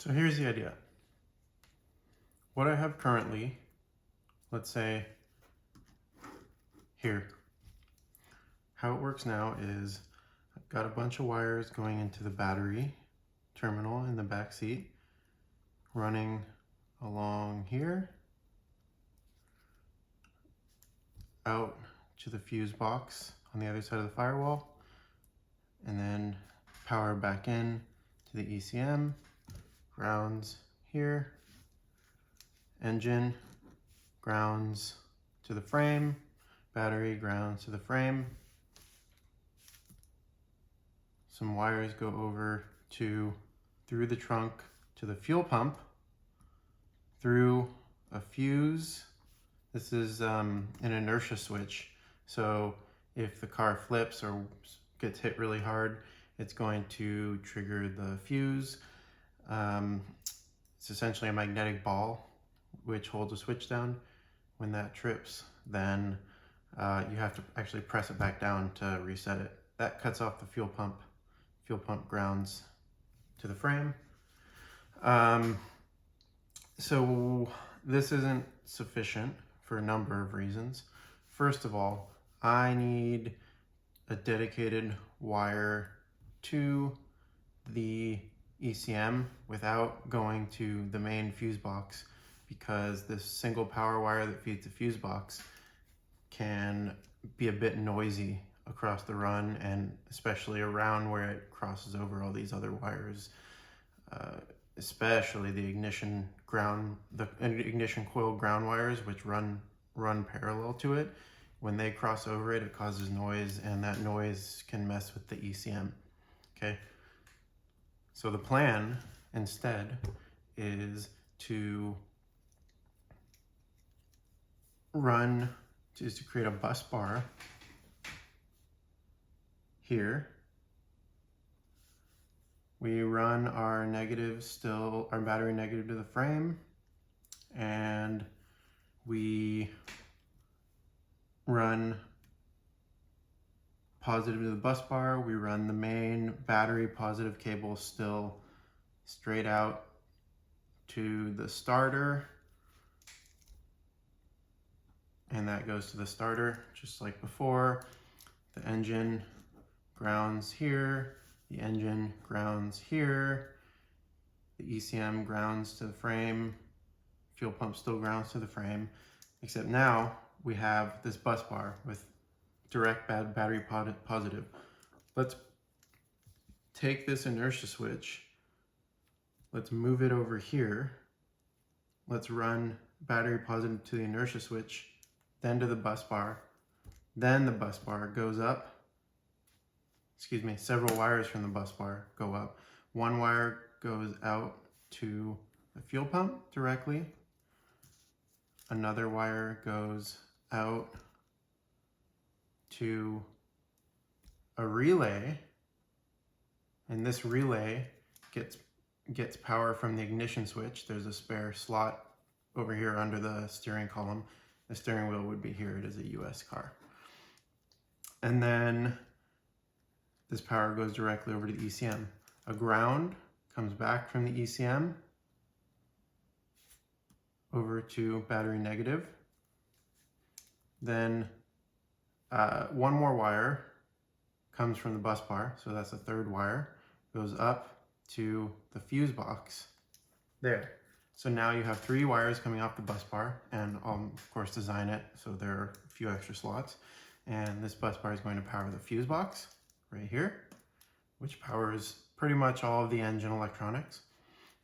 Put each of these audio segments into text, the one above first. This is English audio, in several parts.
So here's the idea. What I have currently, let's say here, how it works now is I've got a bunch of wires going into the battery terminal in the back seat, running along here, out to the fuse box on the other side of the firewall, and then power back in to the ECM, grounds here, engine, grounds to the frame, battery, grounds to the frame. Some wires go over through the trunk to the fuel pump, through a fuse. This is an inertia switch. So if the car flips or gets hit really hard, it's going to trigger the fuse. It's essentially a magnetic ball which holds a switch down. When that trips, then you have to actually press it back down to reset it. That cuts off the fuel pump. Fuel pump grounds to the frame. So this isn't sufficient for a number of reasons. First of all, I need a dedicated wire to the ECM without going to the main fuse box, because this single power wire that feeds the fuse box can be a bit noisy across the run, and especially around where it crosses over all these other wires, especially the ignition coil ground wires, which run parallel to it. When they cross over it, it causes noise, and that noise can mess with the ECM. Okay, so the plan instead is to create a bus bar here. We run our battery negative to the frame, and we run positive to the bus bar. We run the main battery positive cable still straight out to the starter, and that goes to the starter just like before. The engine grounds here, the engine grounds here, the ECM grounds to the frame, fuel pump still grounds to the frame, except now we have this bus bar with direct battery positive. Let's take this inertia switch, let's move it over here, let's run battery positive to the inertia switch, then to the bus bar, then the bus bar goes up. Several wires from the bus bar go up. One wire goes out to the fuel pump directly. Another wire goes out to a relay, and this relay gets power from the ignition switch. There's a spare slot over here under the steering column. The steering wheel would be here. It is a US car. And then this power goes directly over to the ECM. A ground comes back from the ECM over to battery negative. Then one more wire comes from the bus bar, so that's the third wire, goes up to the fuse box there. So now you have 3 wires coming off the bus bar, and I'll of course design it so there are a few extra slots. And this bus bar is going to power the fuse box right here, which powers pretty much all of the engine electronics.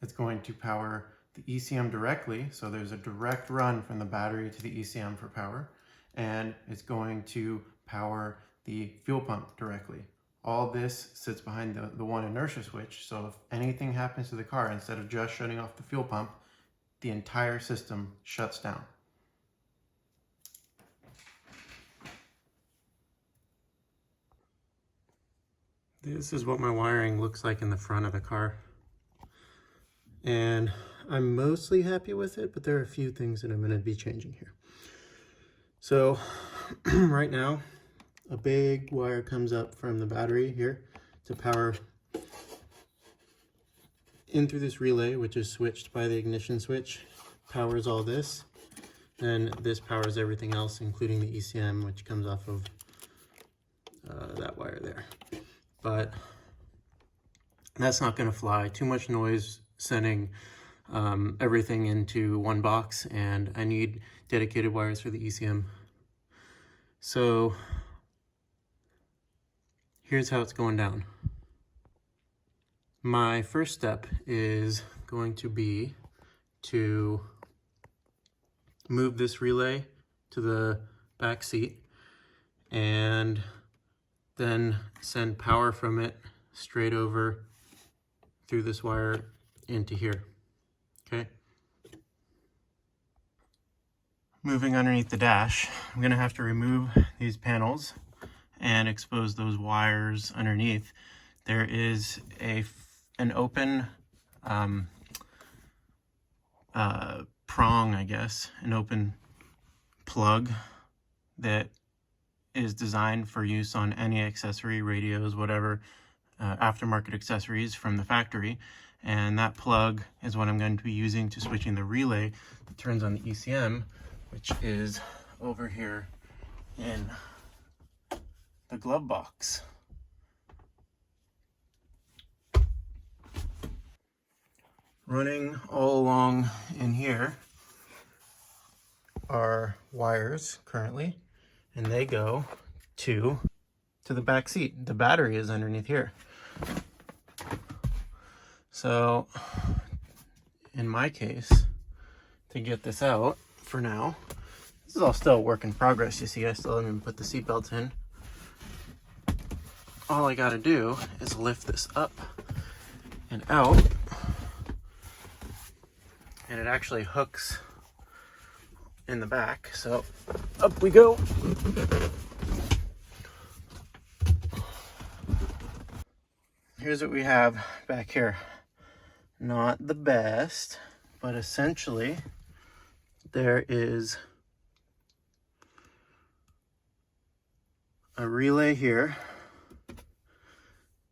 It's going to power the ECM directly, so there's a direct run from the battery to the ECM for power, and it's going to power the fuel pump directly. All this sits behind the one inertia switch, so if anything happens to the car, instead of just shutting off the fuel pump, the entire system shuts down. This is what my wiring looks like in the front of the car. And I'm mostly happy with it, but there are a few things that I'm going to be changing here. So right now, a big wire comes up from the battery here to power in through this relay, which is switched by the ignition switch, powers all this. And this powers everything else, including the ECM, which comes off of that wire there. But that's not going to fly. Too much noise sending everything into one box, and I need dedicated wires for the ECM. So here's how it's going down. My first step is going to be to move this relay to the back seat and then send power from it straight over through this wire into here. Okay. Moving underneath the dash, I'm going to have to remove these panels and expose those wires underneath. There is an open prong, I guess, an open plug that is designed for use on any accessory, radios, whatever, aftermarket accessories from the factory. And that plug is what I'm going to be using to switching the relay that turns on the ECM, which is over here in the glove box. Running all along in here are wires currently, and they go to the back seat. The battery is underneath here. So in my case, to get this out for now, this is all still a work in progress. You see, I still haven't even put the seat belts in. All I gotta do is lift this up and out, and it actually hooks in the back. So up we go. Here's what we have back here. Not the best, but essentially there is a relay here.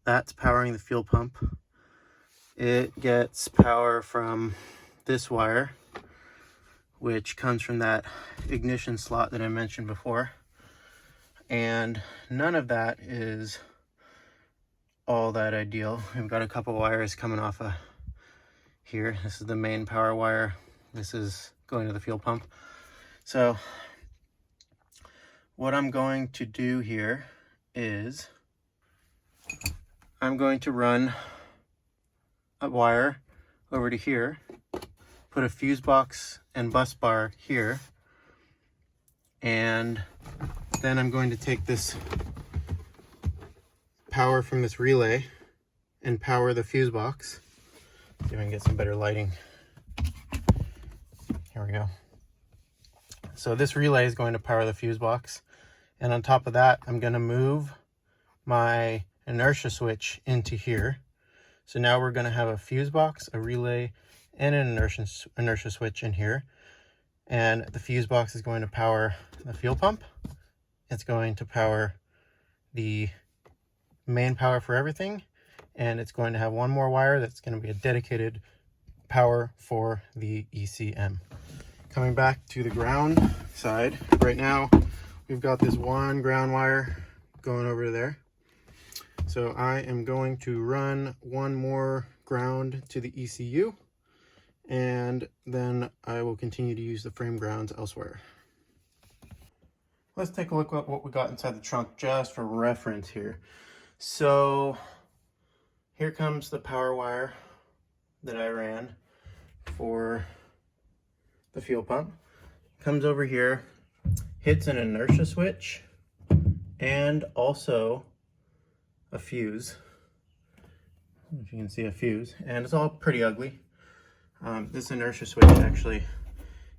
That's powering the fuel pump. It gets power from this wire, which comes from that ignition slot that I mentioned before. And none of that is all that ideal. We've got a couple wires coming off of here. This is the main power wire. This is going to the fuel pump. So what I'm going to do here is I'm going to run a wire over to here, put a fuse box and bus bar here, and then I'm going to take this power from this relay and power the fuse box. See if I can get some better lighting. Here we go. So this relay is going to power the fuse box, and on top of that I'm going to move my inertia switch into here. So now we're going to have a fuse box, a relay, and an inertia switch in here. And the fuse box is going to power the fuel pump. It's going to power the main power for everything. And it's going to have one more wire that's going to be a dedicated power for the ECM. Coming back to the ground side, right now we've got this one ground wire going over there. So I am going to run one more ground to the ECU, and then I will continue to use the frame grounds elsewhere. Let's take a look at what we got inside the trunk just for reference here. So here comes the power wire that I ran for the fuel pump. Comes over here, hits an inertia switch, and also a fuse. If you can see a fuse, and it's all pretty ugly. This inertia switch, actually,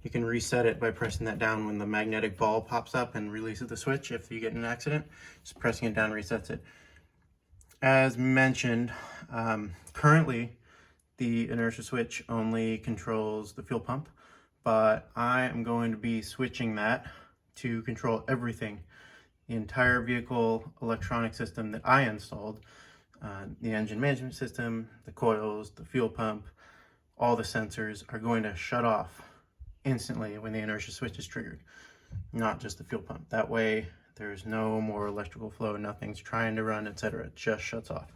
you can reset it by pressing that down when the magnetic ball pops up and releases the switch. If you get in an accident, just pressing it down resets it. As mentioned, currently the inertia switch only controls the fuel pump, but I am going to be switching that to control everything. The entire vehicle electronic system that I installed the engine management system, the coils, the fuel pump, all the sensors are going to shut off instantly when the inertia switch is triggered, not just the fuel pump. That way there's no more electrical flow, nothing's trying to run, etc. It just shuts off.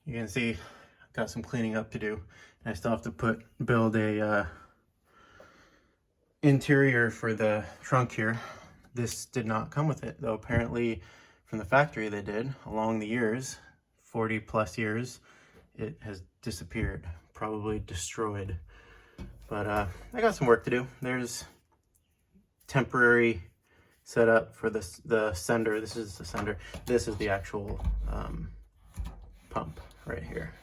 You can see I've got some cleaning up to do, and I still have to build a interior for the trunk here. This did not come with it, though apparently from the factory they did. Along the years, 40 plus years, it has disappeared, probably destroyed. But I got some work to do. There's temporary setup for the sender. This is the sender. This is the actual pump right here.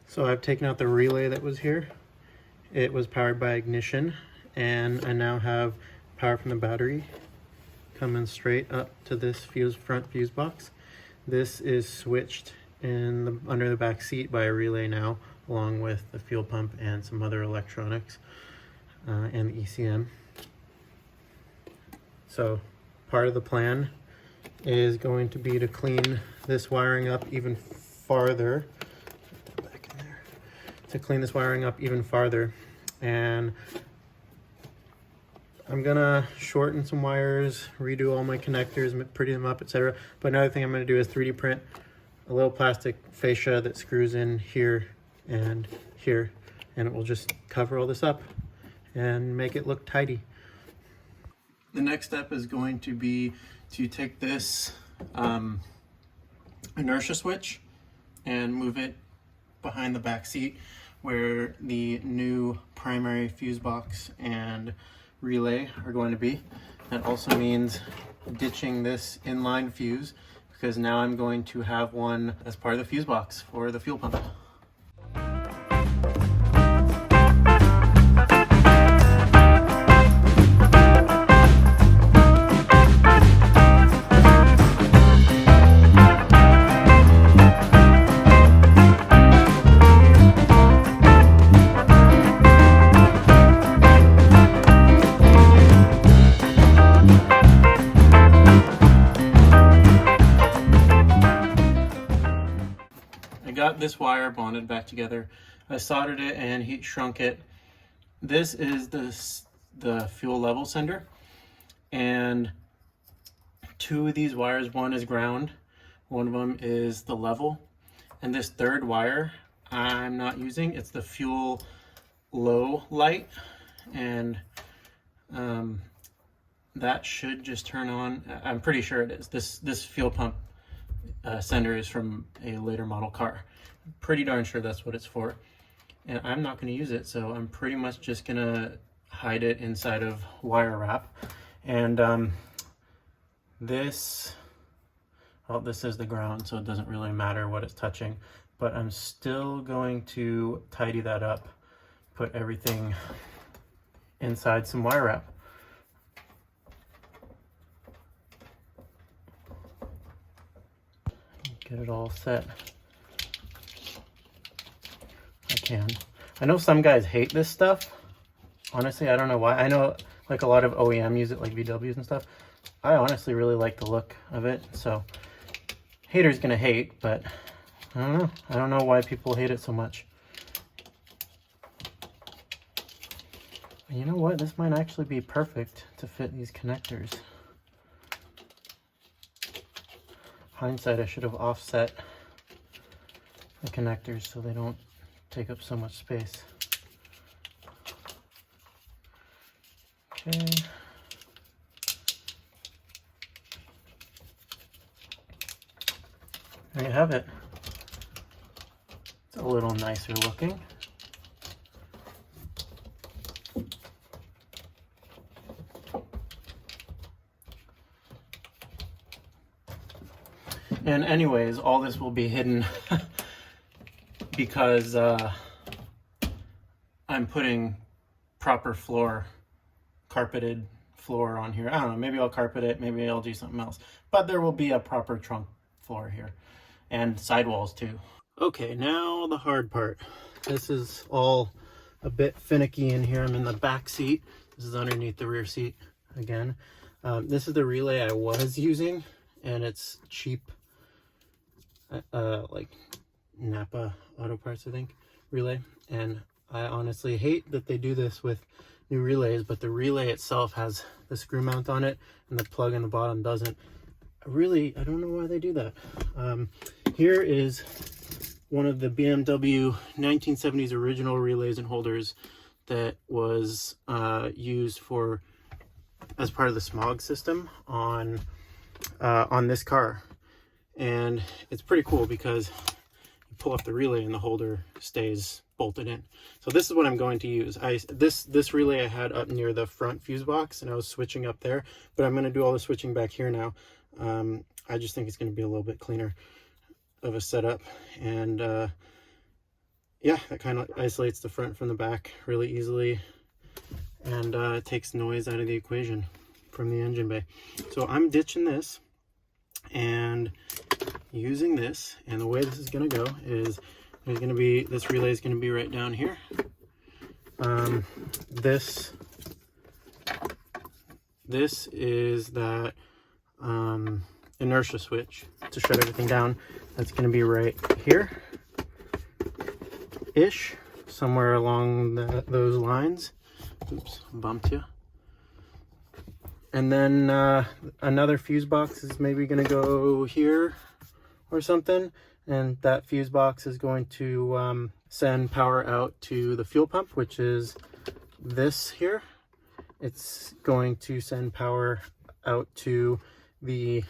So I've taken out the relay that was here. It was powered by ignition, and I now have power from the battery coming straight up to this front fuse box. This is switched under the back seat by a relay now, along with the fuel pump and some other electronics and the ECM. So part of the plan is going to be to clean this wiring up even farther. And I'm gonna shorten some wires, redo all my connectors, pretty them up, etc. But another thing I'm gonna do is 3D print a little plastic fascia that screws in here, and it will just cover all this up and make it look tidy. The next step is going to be to take this inertia switch and move it behind the back seat where the new primary fuse box and relay are going to be. That also means ditching this inline fuse, because now I'm going to have one as part of the fuse box for the fuel pump. Got this wire bonded back together. I soldered it and heat shrunk it. This is the fuel level sender, and two of these wires, one is ground, one of them is the level, and this third wire I'm not using. It's the fuel low light, and that should just turn on. I'm pretty sure it is. This fuel pump sender is from a later model car. Pretty darn sure that's what it's for, and I'm not going to use it, so I'm pretty much just going to hide it inside of wire wrap. And this is the ground, so it doesn't really matter what it's touching, but I'm still going to tidy that up, put everything inside some wire wrap. Get it all set. I know some guys hate this stuff. Honestly, I don't know why. I know like a lot of OEM use it, like VWs and stuff. I honestly really like the look of it, so haters gonna hate, but I don't know. I don't know why people hate it so much. And you know what? This might actually be perfect to fit these connectors. Hindsight, I should have offset the connectors so they don't take up so much space. Okay. There you have it. It's a little nicer looking. And anyways, all this will be hidden because I'm putting proper carpeted floor on here. I don't know, maybe I'll carpet it, maybe I'll do something else. But there will be a proper trunk floor here and sidewalls too. Okay, now the hard part. This is all a bit finicky in here. I'm in the back seat. This is underneath the rear seat again. This is the relay I was using, and it's cheap, like Napa Auto Parts, I think, relay. And I honestly hate that they do this with new relays, but the relay itself has the screw mount on it and the plug in the bottom doesn't. I don't know why they do that. Here is one of the BMW 1970s original relays and holders that was used as part of the smog system on this car. And it's pretty cool because you pull off the relay and the holder stays bolted in. So this is what I'm going to use. This relay I had up near the front fuse box, and I was switching up there, but I'm going to do all the switching back here now. I just think it's going to be a little bit cleaner of a setup, and yeah, that kind of isolates the front from the back really easily, and it takes noise out of the equation from the engine bay. So I'm ditching this and using this, and the way this is going to go is this relay is going to be right down here. This is that inertia switch to shut everything down. That's going to be right here ish, somewhere along those lines. Oops, bumped you. And then another fuse box is maybe going to go here or something, and that fuse box is going to send power out to the fuel pump, which is this here. It's going to send power out to the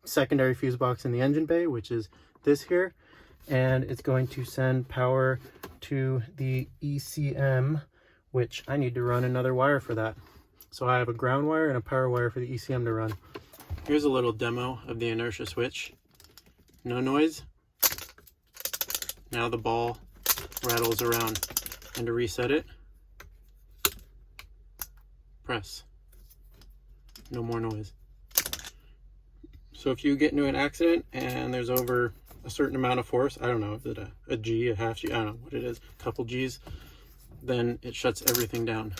secondary fuse box in the engine bay, which is this here, and it's going to send power to the ECM, which I need to run another wire for that. So I have a ground wire and a power wire for the ECM to run. Here's a little demo of the inertia switch. No noise. Now the ball rattles around, and to reset it, press. No more noise. So if you get into an accident and there's over a certain amount of force, I don't know, is it a G, a half G, I don't know what it is, a couple G's, then it shuts everything down.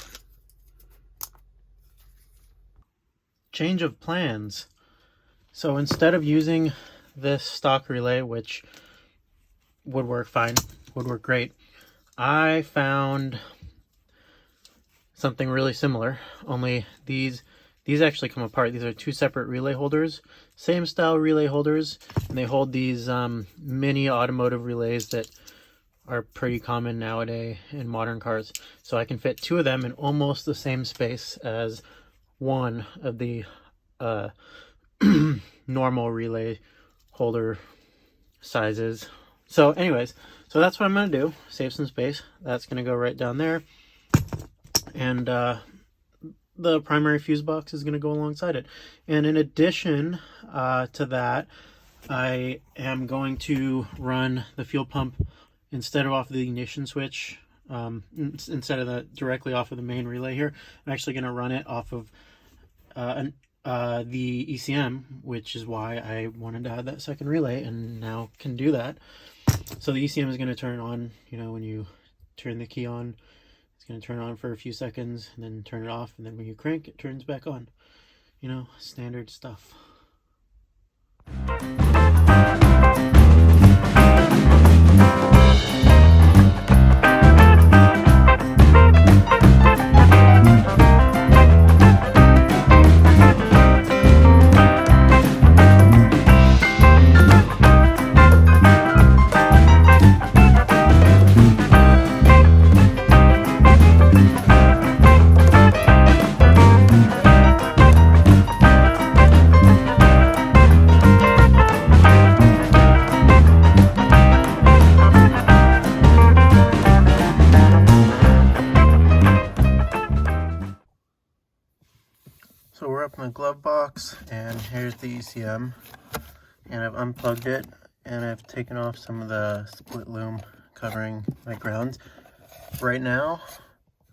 Change of plans. So instead of using this stock relay, which would work fine, would work great, I found something really similar, only these actually come apart. These are two separate relay holders, same style relay holders, and they hold these mini automotive relays that are pretty common nowadays in modern cars. So I can fit two of them in almost the same space as one of the normal relay holder sizes. So anyways, so that's what I'm going to do, save some space. That's going to go right down there, and the primary fuse box is going to go alongside it. And in addition to that, I am going to run the fuel pump instead of off the ignition switch, instead of directly off of the main relay here. I'm actually going to run it off of the ECM, which is why I wanted to add that second relay, and now can do that. So the ECM is going to turn on, you know, when you turn the key on, it's going to turn on for a few seconds and then turn it off, and then when you crank, it turns back on. You know, standard stuff. So we're up in the glove box, and here's the ECM, and I've unplugged it, and I've taken off some of the split loom covering my grounds. Right now,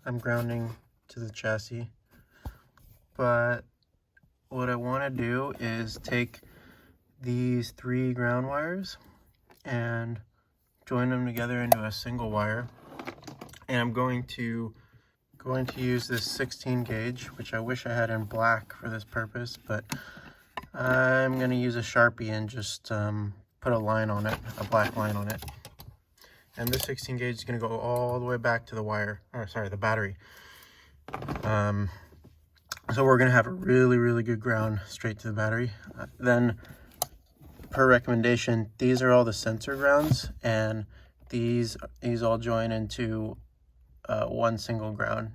I'm grounding to the chassis, but what I want to do is take these 3 ground wires and join them together into a single wire, and I'm going to use this 16 gauge, which I wish I had in black for this purpose, but I'm going to use a Sharpie and just put a line on it, a black line on it. And this 16 gauge is going to go all the way back to the wire, or sorry, the battery. So we're going to have a really good ground straight to the battery. Then, per recommendation, these are all the sensor grounds, and these all join into one single ground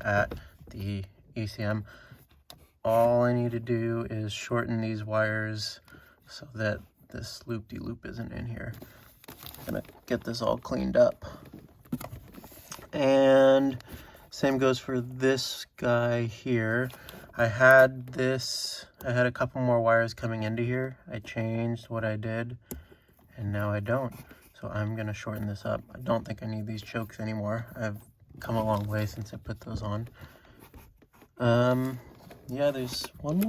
at the ECM. All I need to do is shorten these wires so that this loop-de-loop isn't in here. I'm gonna get this all cleaned up. And same goes for this guy here. I had a couple more wires coming into here. I changed what I did, and now I don't. So I'm gonna shorten this up. I don't think I need these chokes anymore. I've come a long way since I put those on. Yeah, there's one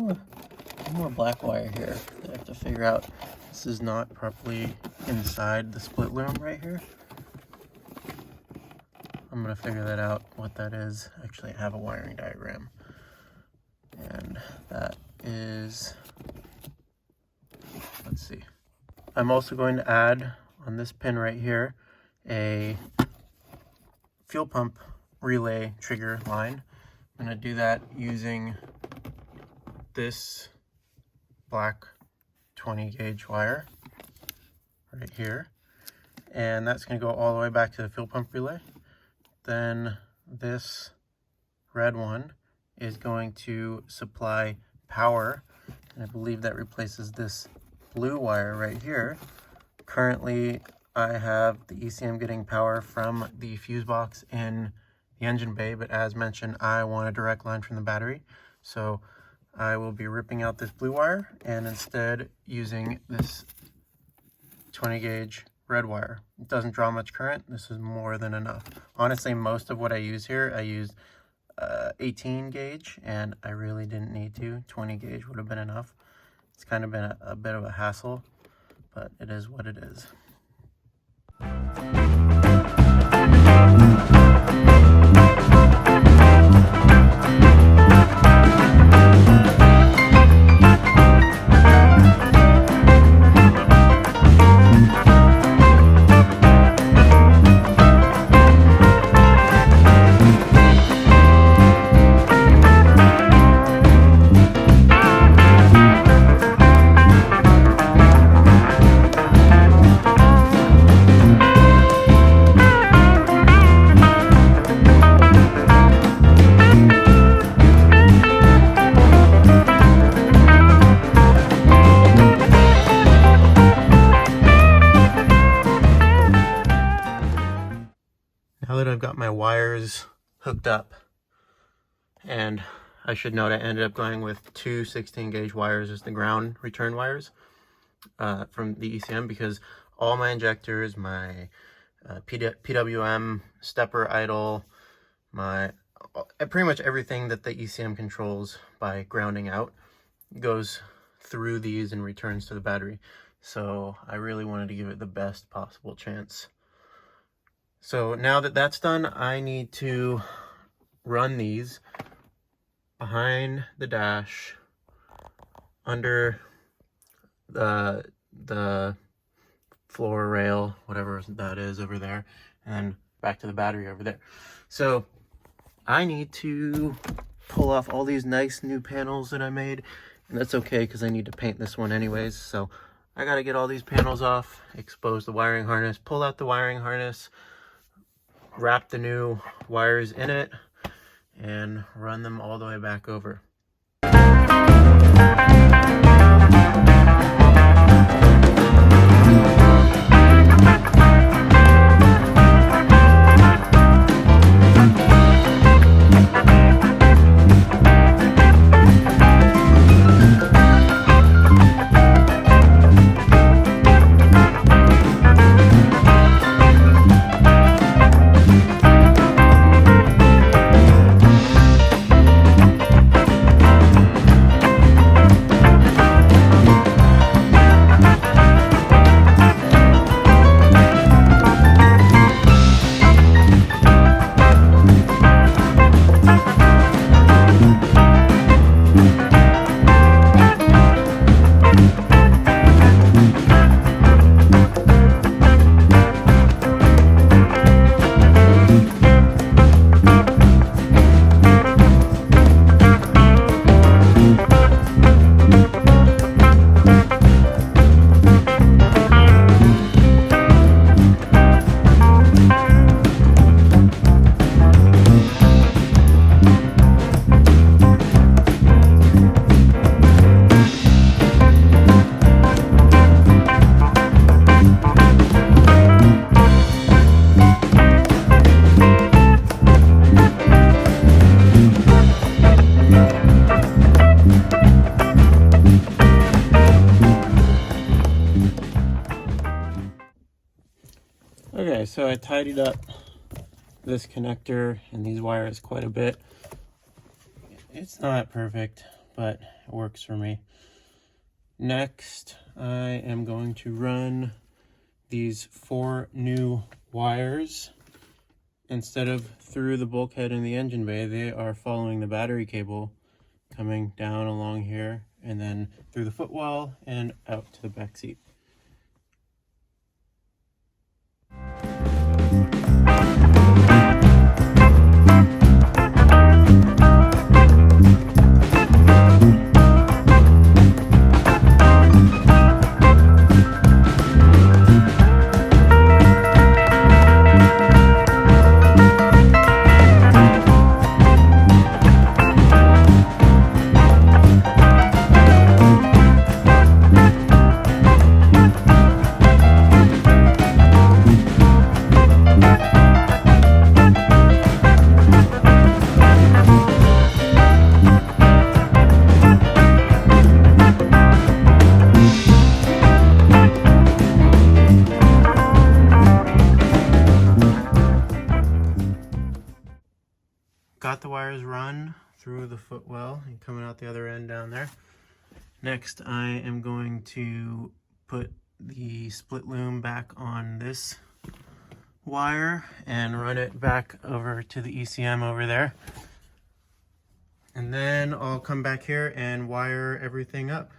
more black wire here that I have to figure out. This is not properly inside the split loom right here. I'm gonna figure that out, what that is. Actually, I have a wiring diagram. And that is, let's see. I'm also going to add on this pin right here a fuel pump relay trigger line. I'm going to do that using this black 20 gauge wire right here, and that's going to go all the way back to the fuel pump relay. Then this red one is going to supply power, and I believe that replaces this blue wire right here. Currently I have the ECM getting power from the fuse box in the engine bay, but as mentioned, I want a direct line from the battery, so I will be ripping out this blue wire and instead using this 20 gauge red wire. It doesn't draw much current. This is more than enough. Honestly, most of what I use here, I used 18 gauge, and I really didn't need to. 20 gauge would have been enough. It's kind of been a bit of a hassle, but it is what it is. Now that I've got my wires hooked up, and I should note I ended up going with 2 16 gauge wires as the ground return wires from the ECM, because all my injectors, my PWM, stepper idle, pretty much everything that the ECM controls by grounding out goes through these and returns to the battery. So I really wanted to give it the best possible chance. So now that that's done, I need to run these behind the dash, under the floor rail, whatever that is over there, and back to the battery over there. So I need to pull off all these nice new panels that I made, and that's okay because I need to paint this one anyways. So I got to get all these panels off, expose the wiring harness, pull out the wiring harness, wrap the new wires in it, and run them all the way back over. tidied up this connector and these wires quite a bit. It's not perfect, but it works for me. Next, I am going to run these 4 new wires. Instead of through the bulkhead in the engine bay, they are following the battery cable coming down along here and then through the footwell and out to the back seat. Got the wires run through the footwell and coming out the other end down there. Next, I am going to put the split loom back on this wire and run it back over to the ECM over there. And then I'll come back here and wire everything up.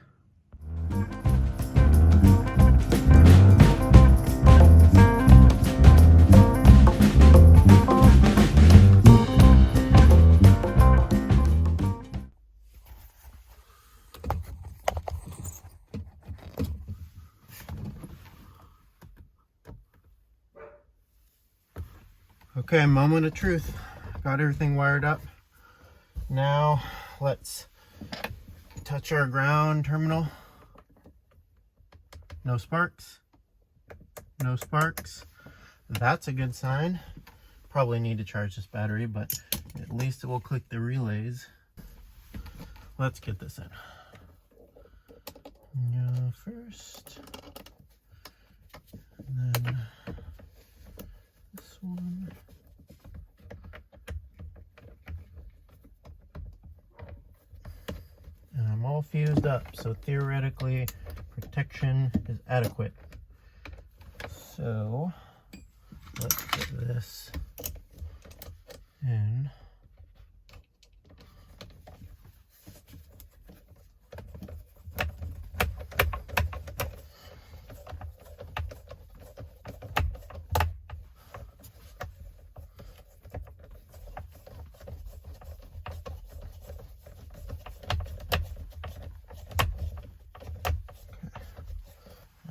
Okay, moment of truth. Got everything wired up. Now let's touch our ground terminal. No sparks. No sparks. That's a good sign. Probably need to charge this battery, but at least it will click the relays. Let's get this in. First, and then this one. And I'm all fused up, so theoretically protection is adequate. So let's get this in.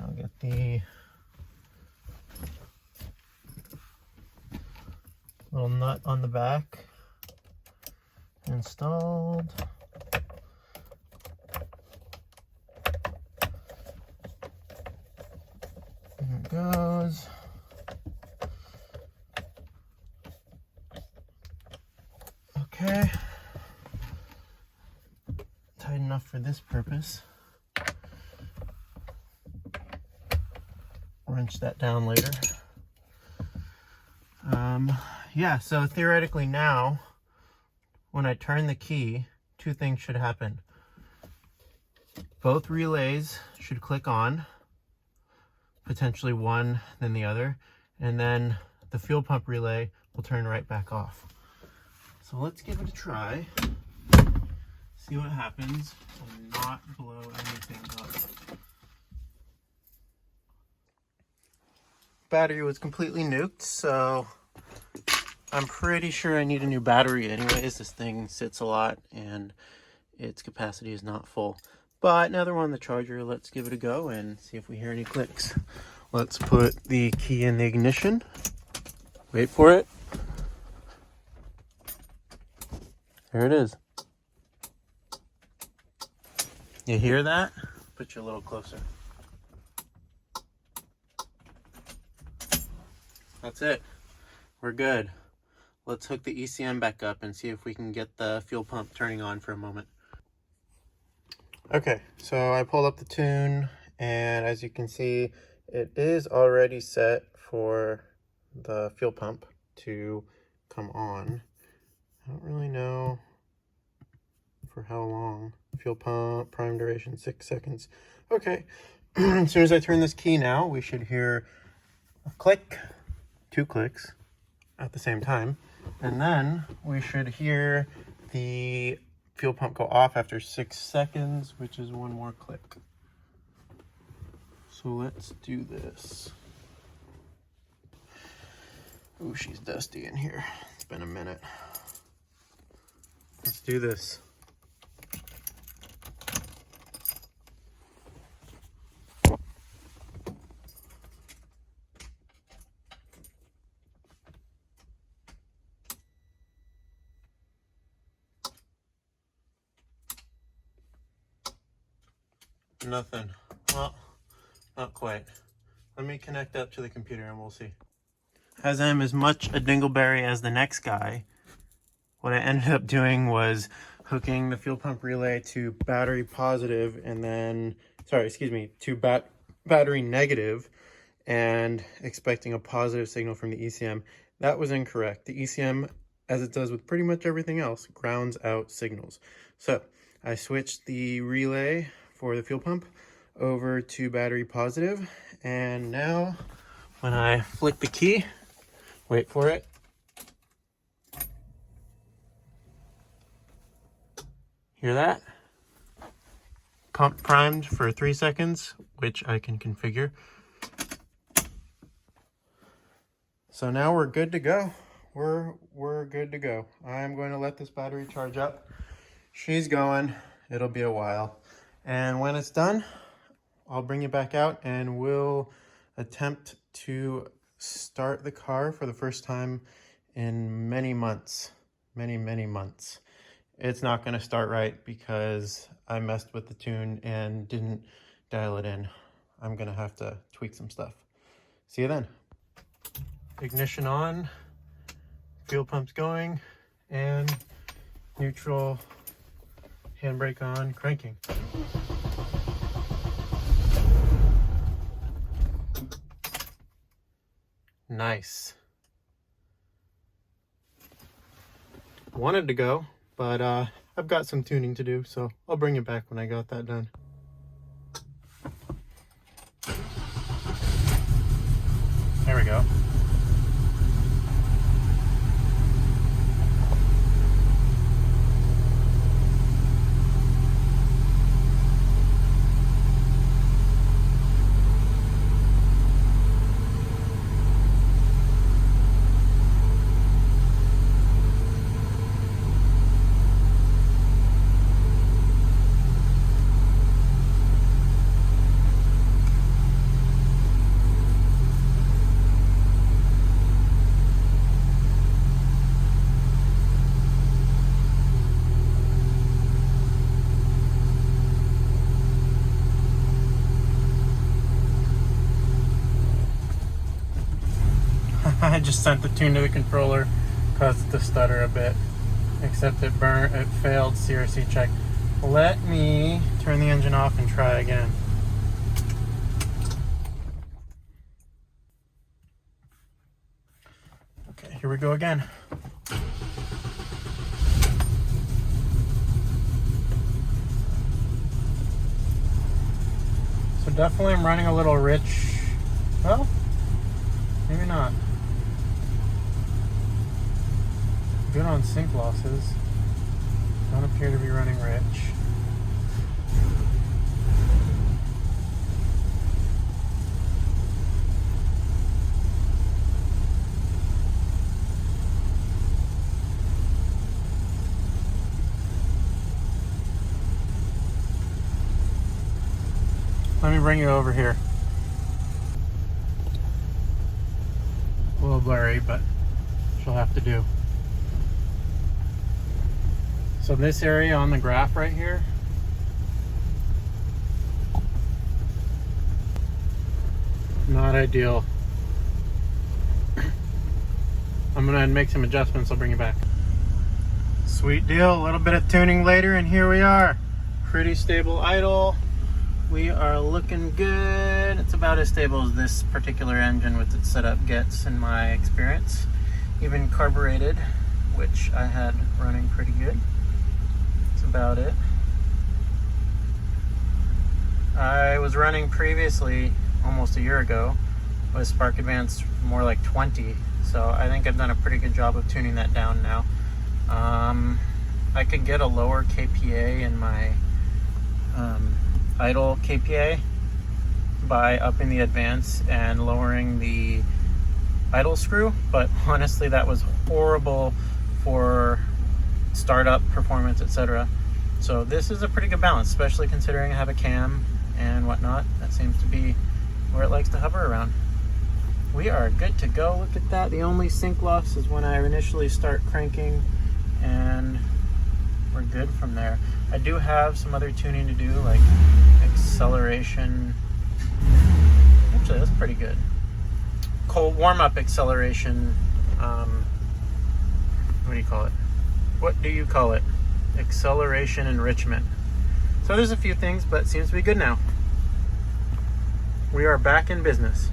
I'll get the little nut on the back installed. There it goes. Okay. Tight enough for this purpose. Wrench that down later. Yeah, so theoretically now, when I turn the key, 2 things should happen. Both relays should click on, potentially one, then the other, and then the fuel pump relay will turn right back off. So let's give it a try, see what happens, and not blow anything up. Battery was completely nuked, so I'm pretty sure I need a new battery anyways. This thing sits a lot and its capacity is not full. But now that we're on the charger, let's give it a go and see if we hear any clicks. Let's put the key in the ignition. Wait for it. There it is. You hear that? Put you a little closer. That's it. We're good. Let's hook the ECM back up and see if we can get the fuel pump turning on for a moment. Okay, so I pulled up the tune, and as you can see, it is already set for the fuel pump to come on. I don't really know for how long. Fuel pump, prime duration, 6 seconds. Okay, as soon as I turn this key now, we should hear a click, 2 clicks at the same time. And then we should hear the fuel pump go off after 6 seconds, which is 1 more click. So let's do this. Ooh, she's dusty in here. It's been a minute. Let's do this. Nothing. Well, not quite. Let me connect up to the computer and we'll see. As I'm as much a dingleberry as the next guy, what I ended up doing was hooking the fuel pump relay to battery positive and then, to battery negative and expecting a positive signal from the ECM. That was incorrect. The ECM, as it does with pretty much everything else, grounds out signals. So I switched the relay for the fuel pump over to battery positive, and now when I flick the key, wait for it, hear that? Pump primed for 3 seconds, which I can configure. So now we're good to go. We're good to go. I'm going to let this battery charge up. She's going. It'll be a while. And when it's done, I'll bring you back out and we'll attempt to start the car for the first time in many months. Many months. It's not going to start right because I messed with the tune and didn't dial it in. I'm going to have to tweak some stuff. See you then. Ignition on, fuel pump's going, and neutral, handbrake on, cranking. Nice. Wanted to go, but I've got some tuning to do, so I'll bring it back when I got that done. There we go. I just sent the tune to the controller, caused it to stutter a bit, except it failed CRC check. Let me turn the engine off and try again. Okay, here we go again. So definitely I'm running a little rich. Well, maybe not. Good on sync losses. Don't appear to be running rich. Let me bring you over here. A little blurry, but she'll have to do. So this area on the graph right here, not ideal. I'm gonna make some adjustments, I'll bring you back. Sweet deal, a little bit of tuning later and here we are. Pretty stable idle. We are looking good. and it's about as stable as this particular engine with its setup gets in my experience. Even carbureted, which I had running pretty good. That's about it. I was running previously, almost a year ago, with Spark Advance more like 20, so I think I've done a pretty good job of tuning that down now. I could get a lower KPA in my idle KPA by upping the advance and lowering the idle screw, but honestly that was horrible for startup performance, etc. So this is a pretty good balance, especially considering I have a cam and whatnot. That seems to be where it likes to hover around. We are good to go. Look at that. The only sync loss is when I initially start cranking, and we're good from there. I do have some other tuning to do, like acceleration. Actually, that's pretty good. Cold warm-up acceleration. What do you call it? What do you call it? Acceleration enrichment. So there's a few things, but it seems to be good now. We are back in business.